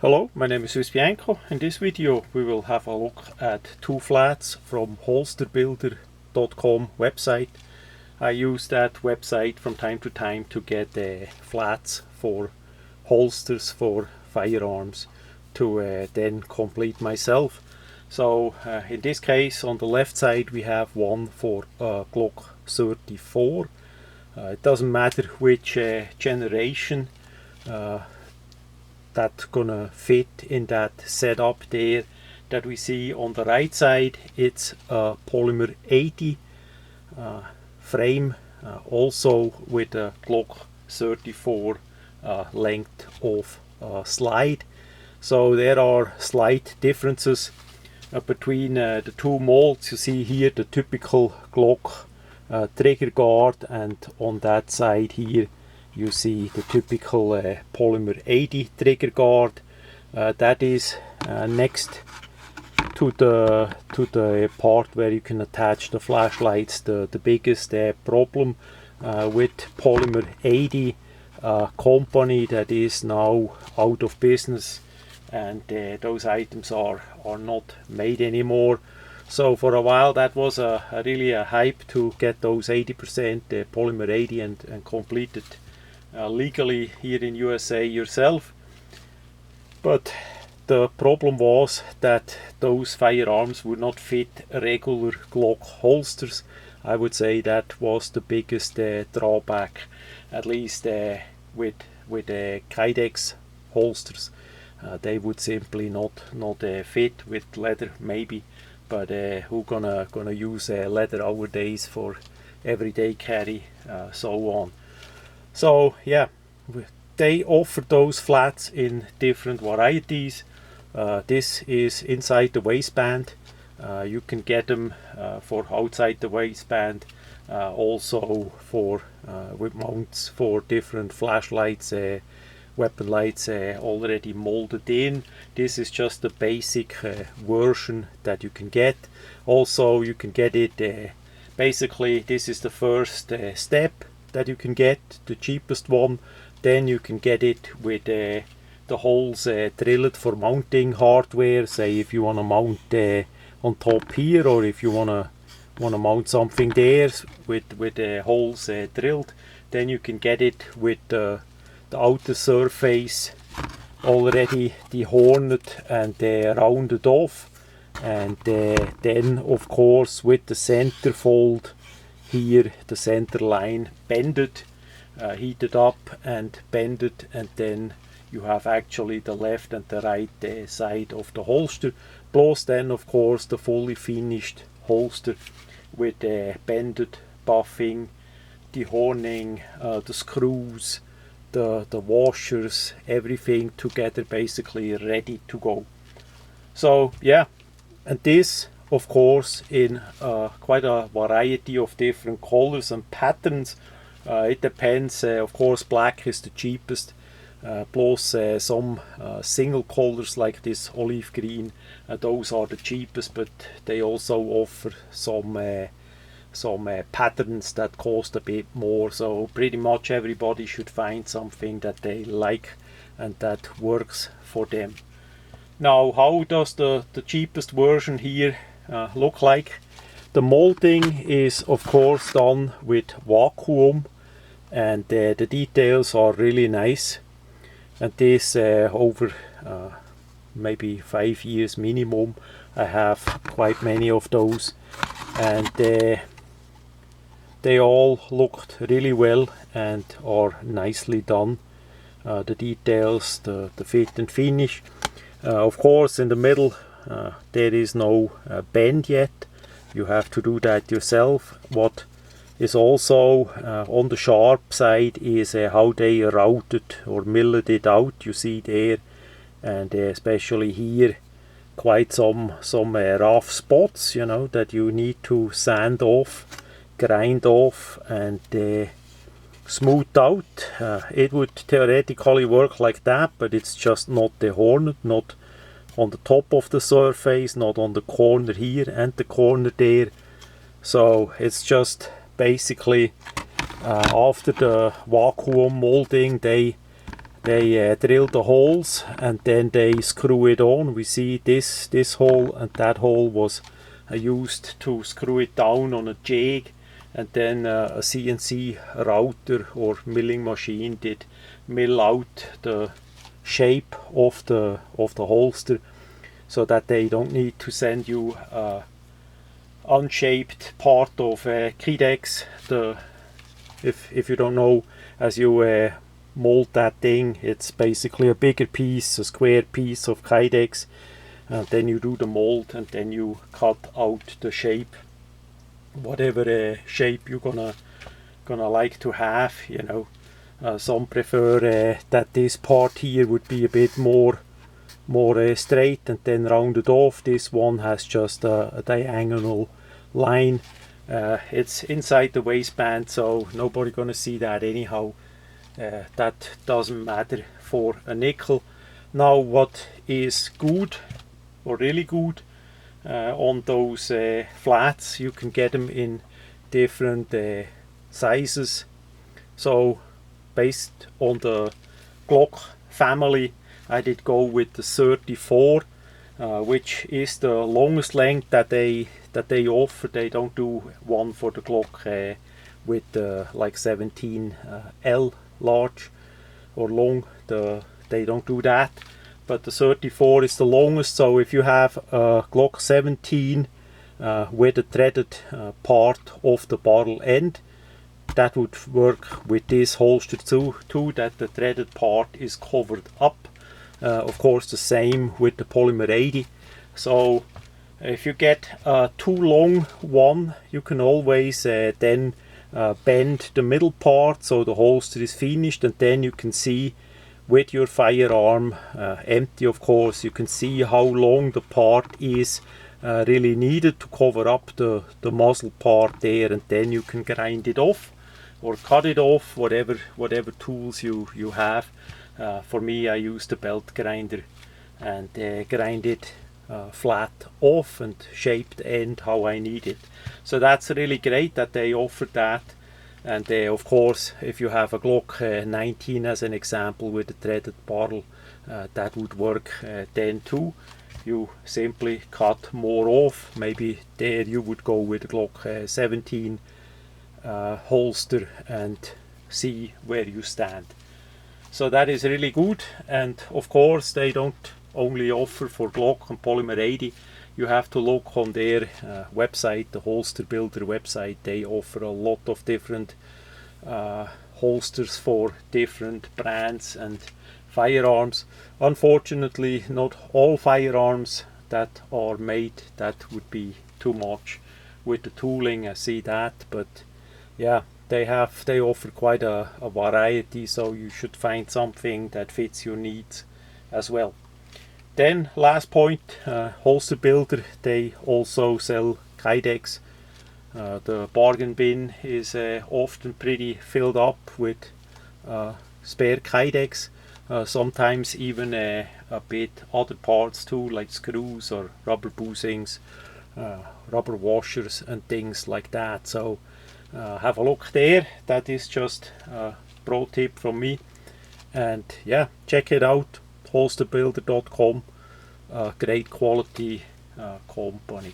Hello, my name is Bianco. In this video we will have a look at two flats from Holsterbuilder.com website. I use that website from time to time to get flats for holsters for firearms to then complete myself. So in this case on the left side we have one for Glock 34. It doesn't matter which generation that's gonna fit in that setup there that we see on the right side. It's a polymer 80 frame, also with a Glock 34 length of slide. So there are slight differences between the two molds. You see here the typical Glock trigger guard, and on that side here you see the typical polymer 80 trigger guard. That is next to the part where you can attach the flashlights. The biggest problem with polymer 80 company that is now out of business, and those items are not made anymore. So for a while that was really a hype to get those 80% polymer 80 and complete it legally here in USA yourself. But the problem was that those firearms would not fit regular Glock holsters. I would say that was the biggest drawback, at least with Kydex holsters. They would simply not fit. With leather maybe, but who gonna use leather nowadays for everyday carry, so on. So yeah, they offer those flats in different varieties. This is inside the waistband. You can get them for outside the waistband, also for with mounts for different flashlights, weapon lights already molded in. This is just the basic version that you can get. Also you can get it, basically this is the first step that you can get, the cheapest one. Then you can get it with the holes drilled for mounting hardware. Say if you want to mount on top here, or if you want to mount something there with the holes drilled, then you can get it with the outer surface already dehorned and rounded off, and then of course with the center fold here, the center line bended, heated up and bended, and then you have actually the left and the right side of the holster, plus then of course the fully finished holster with bended buffing, dehorning, the screws, the washers, everything together, basically ready to go. So yeah, and this of course in quite a variety of different colors and patterns. It depends, of course black is the cheapest, plus some single colors like this olive green, those are the cheapest, but they also offer some patterns that cost a bit more. So pretty much everybody should find something that they like and that works for them. Now, how does the cheapest version here look like? The molding is of course done with vacuum, and the details are really nice, and this over maybe 5 years minimum. I have quite many of those, and they all looked really well and are nicely done. The details, the fit and finish. Of course in the middle there is no bend yet. You have to do that yourself. What is also on the sharp side is how they routed or milled it out. You see there, and especially here, quite some rough spots, you know, that you need to sand off, grind off, and smooth out. It would theoretically work like that, but it's just not dehorned, not on the top of the surface, not on the corner here and the corner there. So it's just basically after the vacuum molding they they drill the holes and then they screw it on. We see this hole and that hole was used to screw it down on a jig, and then a CNC router or milling machine did mill out the shape of the holster, so that they don't need to send you unshaped part of Kydex. If you don't know, as you mold that thing, it's basically a bigger piece, a square piece of Kydex, and then you do the mold and then you cut out the shape, whatever shape you're gonna like to have, you know. Some prefer that this part here would be a bit more straight and then rounded off. This one has just a diagonal line. It's inside the waistband, so nobody gonna see that anyhow. That doesn't matter for a nickel. Now, what is good, or really good, on those flats, you can get them in different sizes. So based on the Glock family, I did go with the 34, which is the longest length that they offer. They don't do one for the Glock with like 17L large or long. They don't do that, but the 34 is the longest. So if you have a Glock 17 with a threaded part of the barrel end, that would work with this holster too, that the threaded part is covered up. Of course, the same with the Polymer 80. So if you get a too long one, you can always then bend the middle part so the holster is finished, and then you can see with your firearm empty, of course, you can see how long the part is really needed to cover up the muzzle part there, and then you can grind it off or cut it off, whatever tools you have. For me, I use the belt grinder and grind it flat off and shape the end how I need it. So that's really great that they offer that. And of course, if you have a Glock 19 as an example with a threaded barrel, that would work then too. You simply cut more off. Maybe there you would go with a Glock 17 holster and see where you stand. So that is really good. And of course, they don't only offer for Glock and Polymer 80. You have to look on their website, the Holsterbuilder website. They offer a lot of different holsters for different brands and firearms. Unfortunately, not all firearms that are made, that would be too much with the tooling. I see that, but yeah, they offer quite a variety, so you should find something that fits your needs as well. Then last point, Holsterbuilder, they also sell Kydex. The bargain bin is often pretty filled up with spare Kydex, sometimes even a bit other parts too, like screws or rubber boosings, rubber washers and things like that. So have a look there. That is just a pro tip from me. And yeah, check it out, holsterbuilder.com. Great quality company.